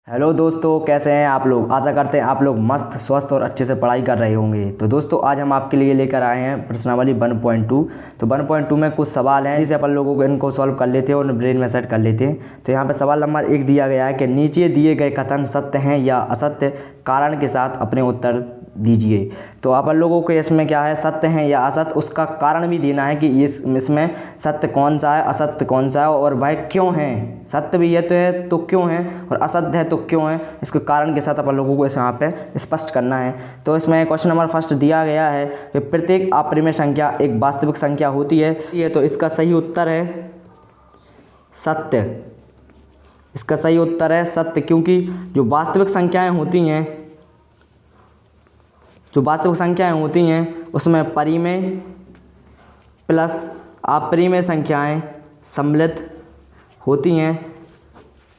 Hello दोस्तों, कैसे हैं आप लोग। आशा करते हैं आप लोग मस्त स्वस्थ और अच्छे से पढ़ाई कर रहे होंगे। तो दोस्तों आज हम आपके लिए लेकर आए हैं प्रश्नावली 1.2। तो 1.2 में कुछ सवाल हैं जिसे अपन लोगों को इनको सॉल्व कर लेते हैं और ब्रेन में सेट कर लेते हैं। तो यहाँ पे सवाल नंबर 1 दिया गया है कि नीचे दिए गए कथन सत्य हैं या असत्य, कारण के साथ अपने उत्तर दीजिए। तो अपन लोगों को इसमें क्या है, सत्य हैं या असत्य, उसका कारण भी देना है कि इसमें सत्य कौन सा है, असत्य कौन सा है और वह क्यों है। सत्य भी है तो क्यों है और असत्य है तो क्यों है, इसके कारण के साथ अपन लोगों को इस यहाँ पे स्पष्ट करना है। तो इसमें क्वेश्चन नंबर फर्स्ट दिया गया है कि प्रत्येक अपरिमेय संख्या एक वास्तविक संख्या होती है। तो इसका सही उत्तर है सत्य। इसका सही उत्तर है सत्य, क्योंकि जो वास्तविक संख्याएं होती हैं उसमें परिमेय प्लस अपरिमेय संख्याएं सम्मिलित होती हैं।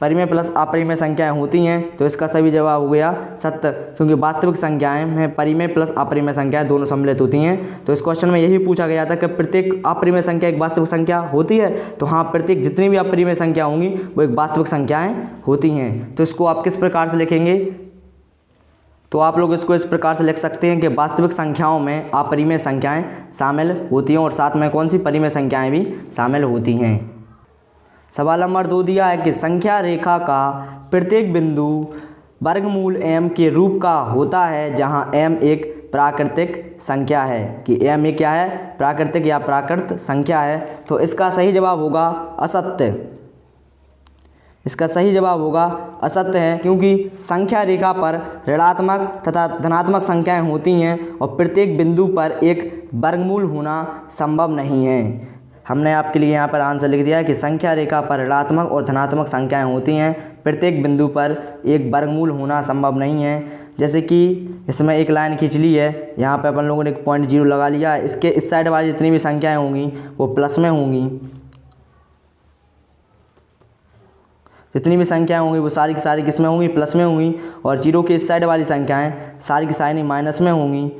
परिमेय प्लस अपरिमेय संख्याएं होती हैं, तो इसका सही जवाब हो गया सत्य, क्योंकि वास्तविक संख्याएं में परिमेय प्लस अपरिमेय संख्याएं दोनों सम्मिलित होती हैं। तो इस क्वेश्चन में यही पूछा गया था कि प्रत्येक अपरिमेय संख्या एक वास्तविक संख्या होती है। तो हाँ, प्रत्येक जितनी भी अपरिमेय संख्या होंगी वो एक वास्तविक संख्याएं होती हैं। तो इसको आप किस प्रकार से लिखेंगे, तो आप लोग इसको इस प्रकार से लिख सकते हैं कि वास्तविक संख्याओं में अपरिमेय संख्याएं शामिल होती हैं और साथ में कौन सी परिमेय संख्याएं भी शामिल होती हैं। सवाल नंबर 2 दिया है कि संख्या रेखा का प्रत्येक बिंदु वर्गमूल m के रूप का होता है, जहां m एक प्राकृतिक संख्या है। कि m एक क्या है, प्राकृतिक या प्राकृत संख्या है। तो इसका सही जवाब होगा असत्य। इसका सही जवाब होगा असत्य है, क्योंकि संख्या रेखा पर ऋणात्मक तथा धनात्मक संख्याएं होती हैं और प्रत्येक बिंदु पर एक वर्गमूल होना संभव नहीं है। हमने आपके लिए यहाँ पर आंसर लिख दिया है कि संख्या रेखा पर ऋणात्मक और धनात्मक संख्याएं होती हैं, प्रत्येक बिंदु पर एक वर्गमूल होना संभव नहीं है। जैसे कि इसमें एक लाइन खींच ली है, यहाँ पे अपन लोगों ने 0.0 लगा लिया है। इसके इस साइड वाली जितनी भी संख्याएं होंगी वो प्लस में होंगी, जितनी भी संख्याएं होंगी वो सारी की सारी किस में होंगी, प्लस में होंगी। और जीरो के इस साइड वाली संख्याएं सारी की सारी माइनस में होंगी।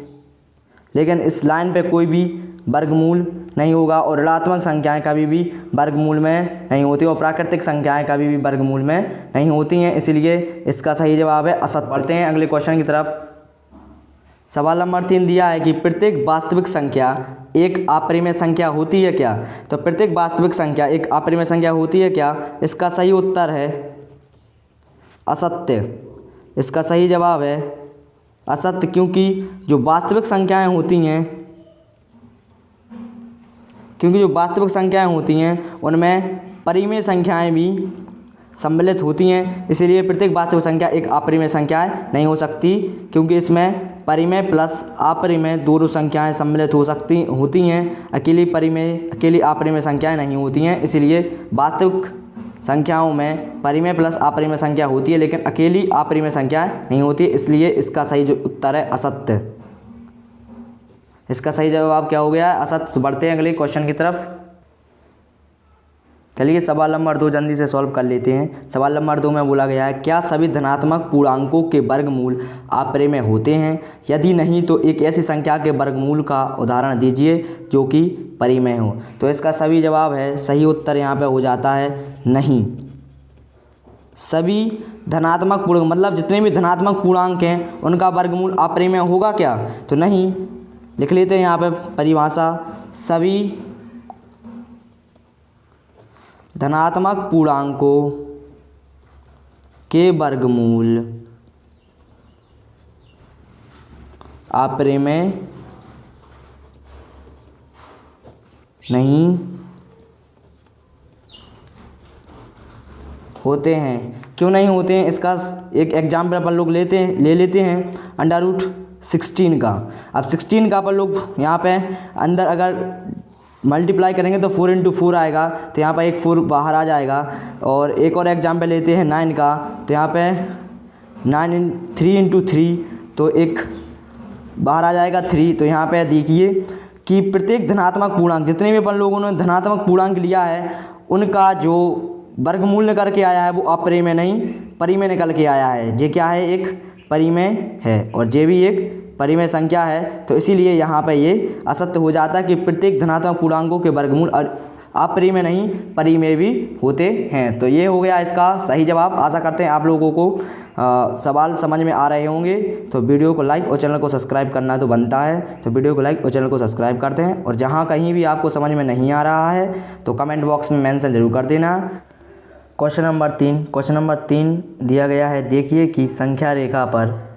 लेकिन इस लाइन पे कोई भी वर्गमूल नहीं होगा और ऋणात्मक संख्याएं कभी भी वर्गमूल में नहीं होती और प्राकृतिक संख्याएं कभी भी वर्गमूल में नहीं होती हैं। इसलिए इसका सही जवाब है असत्य। बढ़ते हैं अगले क्वेश्चन की तरफ। सवाल नंबर 3 दिया है कि प्रत्येक वास्तविक संख्या एक अपरिमेय संख्या होती है क्या। तो प्रत्येक वास्तविक संख्या एक अपरिमेय संख्या होती है क्या, इसका सही उत्तर है असत्य। इसका सही जवाब है असत्य, क्योंकि जो वास्तविक संख्याएं होती हैं उनमें परिमेय संख्याएं भी सम्मिलित होती हैं। इसलिए प्रत्येक वास्तविक संख्या एक अपरिमेय संख्या नहीं हो सकती, क्योंकि इसमें परिमेय प्लस अपरिमेय दोनों संख्याएं सम्मिलित होती हैं। अकेली अपरिमेय संख्याएं नहीं होती हैं। इसलिए वास्तविक संख्याओं में परिमेय प्लस अपरिमेय संख्या होती है, लेकिन अकेली अपरिमेय संख्याएं नहीं होती। इसलिए इसका सही जो उत्तर है असत्य। इसका सही जवाब क्या हो गया है, असत्य। तो बढ़ते हैं अगले क्वेश्चन की तरफ। चलिए सवाल नंबर 2 जल्दी से सॉल्व कर लेते हैं। सवाल नंबर 2 में बोला गया है, क्या सभी धनात्मक पूर्णांकों के वर्गमूल अपरिमेय होते हैं, यदि नहीं तो एक ऐसी संख्या के वर्गमूल का उदाहरण दीजिए जो कि परिमेय हो। तो इसका सभी जवाब है, सही उत्तर यहाँ पे हो जाता है नहीं। सभी धनात्मक पूर्णांक मतलब जितने भी धनात्मक पूर्णांक हैं उनका वर्गमूल अपरिमेय होगा क्या, तो नहीं। लिख लेते हैं यहाँ पे परिभाषा, सभी धनात्मक पूर्णांकों के वर्गमूल अपरिमेय नहीं होते हैं। क्यों नहीं होते हैं, इसका एक एग्जाम्पल अपन लोग ले लेते हैं √16 का। अब 16 का अपन लोग यहाँ पे अंदर अगर मल्टीप्लाई करेंगे तो 4 × 4 आएगा, तो यहाँ पर एक 4 बाहर आ जाएगा। और एक और एग्जाम्पल लेते हैं 9 का, तो यहाँ पे 3 × 3, तो एक बाहर आ जाएगा 3। तो यहाँ पे देखिए कि प्रत्येक धनात्मक पूर्णांक, जितने भी अपन लोगों ने धनात्मक पूर्णांक लिया है उनका जो वर्गमूल निकल के आया है वो अपरिमेय नहीं परिमेय निकल के आया है। ये क्या है, एक परिमेय है और ये भी एक परिमेय संख्या है। तो इसीलिए यहाँ पे ये असत्य हो जाता है कि प्रत्येक धनात्मक पूर्णांकों के वर्गमूल अपरिमेय नहीं परिमेय भी होते हैं। तो ये हो गया इसका सही जवाब। आशा करते हैं आप लोगों को सवाल समझ में आ रहे होंगे। तो वीडियो को लाइक और चैनल को सब्सक्राइब करना तो बनता है, तो वीडियो को लाइक और चैनल को सब्सक्राइब करते हैं। और जहाँ कहीं भी आपको समझ में नहीं आ रहा है तो कमेंट बॉक्स में मेंशन जरूर कर देना। क्वेश्चन नंबर 3 दिया गया है, देखिए कि संख्या रेखा पर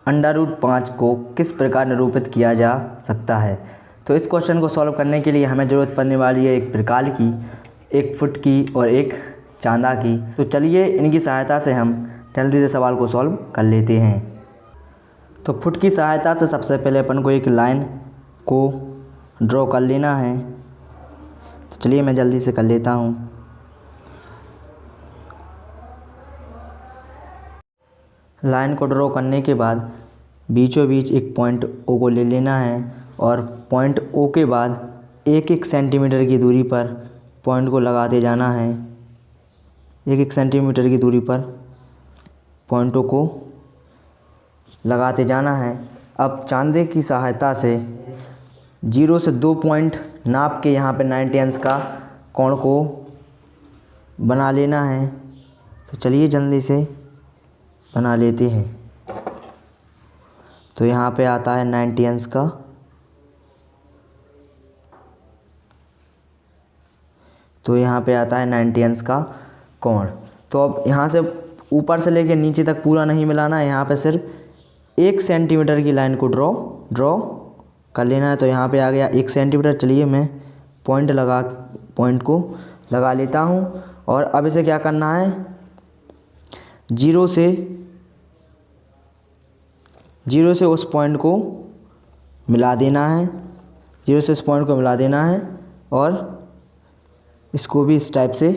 √5 को किस प्रकार निरूपित किया जा सकता है। तो इस क्वेश्चन को सॉल्व करने के लिए हमें ज़रूरत पड़ने वाली है एक त्रिकाल की, एक फुट की और एक चांदा की। तो चलिए इनकी सहायता से हम जल्दी से सवाल को सॉल्व कर लेते हैं। तो फुट की सहायता से सबसे पहले अपन को एक लाइन को ड्रॉ कर लेना है। तो चलिए मैं जल्दी से कर लेता हूँ। लाइन को ड्रॉ करने के बाद बीचों बीच एक पॉइंट ओ को ले लेना है और पॉइंट ओ के बाद 1-1 सेंटीमीटर की दूरी पर पॉइंट को लगाते जाना है। 1-1 सेंटीमीटर की दूरी पर पॉइंटों को लगाते जाना है। अब चांदे की सहायता से 0 से 2 पॉइंट नाप के यहाँ पे 90 अंश का कोण को बना लेना है। तो चलिए जल्दी से बना लेते हैं। तो यहाँ पे आता है 90 अंश का, तो यहाँ पे आता है 90 अंश का कोण। तो अब यहाँ से ऊपर से लेके नीचे तक पूरा नहीं मिलाना है, यहाँ पे सिर्फ 1 सेंटीमीटर की लाइन को ड्रॉ कर लेना है। तो यहाँ पे आ गया 1 सेंटीमीटर। चलिए मैं पॉइंट को लगा लेता हूँ। और अब इसे क्या करना है, 0 से उस पॉइंट को मिला देना है। 0 से इस पॉइंट को मिला देना है और इसको भी इस टाइप से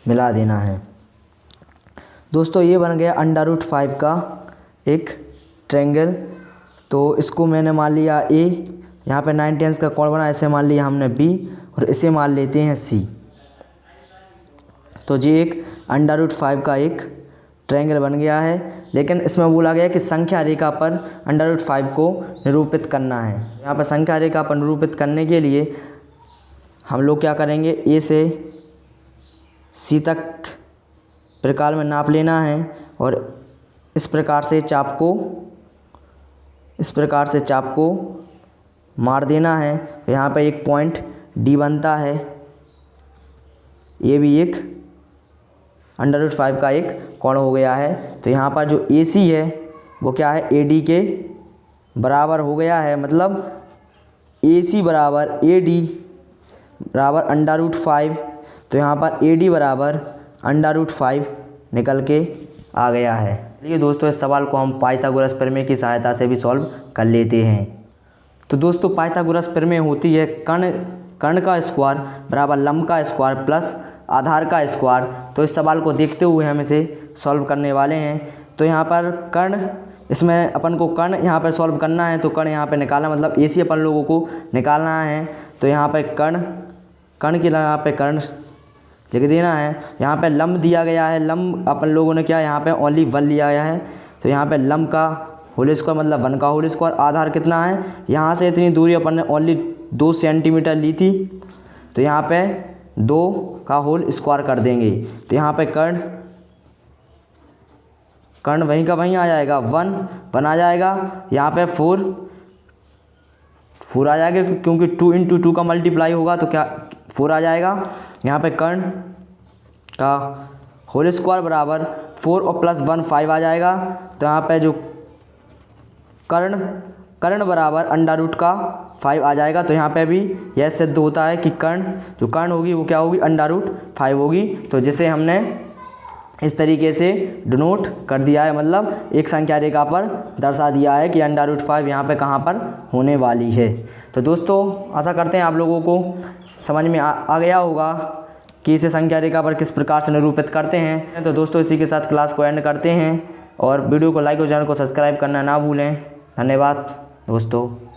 मिला देना है। दोस्तों ये बन गया √5 का एक ट्रायंगल। तो इसको मैंने मान लिया A, यहाँ पे 90 अंश का कोण बना, इसे मान लिया हमने B और इसे मान लेते हैं C। तो ये एक √5 का एक ट्रायंगल बन गया है। लेकिन इसमें बोला गया कि संख्या रेखा पर √5 को निरूपित करना है। यहाँ पर संख्या रेखा पर निरूपित करने के लिए हम लोग क्या करेंगे, A से C तक प्रकार में नाप लेना है और इस प्रकार से चाप को मार देना है। यहाँ पे एक पॉइंट D बनता है। ये भी एक √5 का एक कोण हो गया है। तो यहाँ पर जो AC है वो क्या है, AD के बराबर हो गया है। मतलब AC बराबर AD बराबर √5। तो यहाँ पर AD बराबर √5 निकल के आ गया है। चलिए दोस्तों इस सवाल को हम पाइथागोरस प्रमेय की सहायता से भी सॉल्व कर लेते हैं। तो दोस्तों पाइथागोरस प्रमेय होती है कर्ण का स्क्वायर बराबर लंब का स्क्वायर प्लस आधार का स्क्वायर। तो इस सवाल को देखते हुए हम इसे सॉल्व करने वाले हैं। तो यहाँ पर कर्ण, इसमें अपन को कर्ण यहाँ पर सॉल्व करना है। तो कर्ण यहाँ पे निकालना, मतलब AC अपन लोगों को निकालना है। तो यहाँ पे कर्ण के यहाँ पे कर्ण लिख देना है। यहाँ पे लंब दिया गया है, लंब अपन लोगों ने क्या यहाँ पे ओनली 1 लिया गया है। तो यहाँ पे लंब का होल स्क्वायर मतलब 1 का होल स्क्वायर। आधार कितना है, यहाँ से इतनी दूरी अपन ने ओनली 2 सेंटीमीटर ली थी। तो यहाँ पे 2 का होल स्क्वायर कर देंगे। तो यहाँ पे कर्ण वहीं का वहीं आ जाएगा, 1 आ जाएगा। यहाँ पे 4 आ जाएगा क्योंकि 2 × 2 का मल्टीप्लाई होगा तो क्या 4 आ जाएगा। यहाँ पे कर्ण का होल स्क्वायर बराबर 4 और +1 5 आ जाएगा। तो यहाँ पे जो कर्ण बराबर √5 आ जाएगा। तो यहाँ पे भी यह सिद्ध होता है कि कर्ण होगी वो क्या होगी, √5 होगी। तो जिसे हमने इस तरीके से डिनोट कर दिया है, मतलब एक संख्या रेखा पर दर्शा दिया है कि √5 यहाँ पे कहाँ पर होने वाली है। तो दोस्तों आशा करते हैं आप लोगों को समझ में आ गया होगा कि इसे संख्या रेखा पर किस प्रकार से निरूपित करते हैं। तो दोस्तों इसी के साथ क्लास को एंड करते हैं और वीडियो को लाइक और चैनल को सब्सक्राइब करना ना भूलें। धन्यवाद दोस्तों।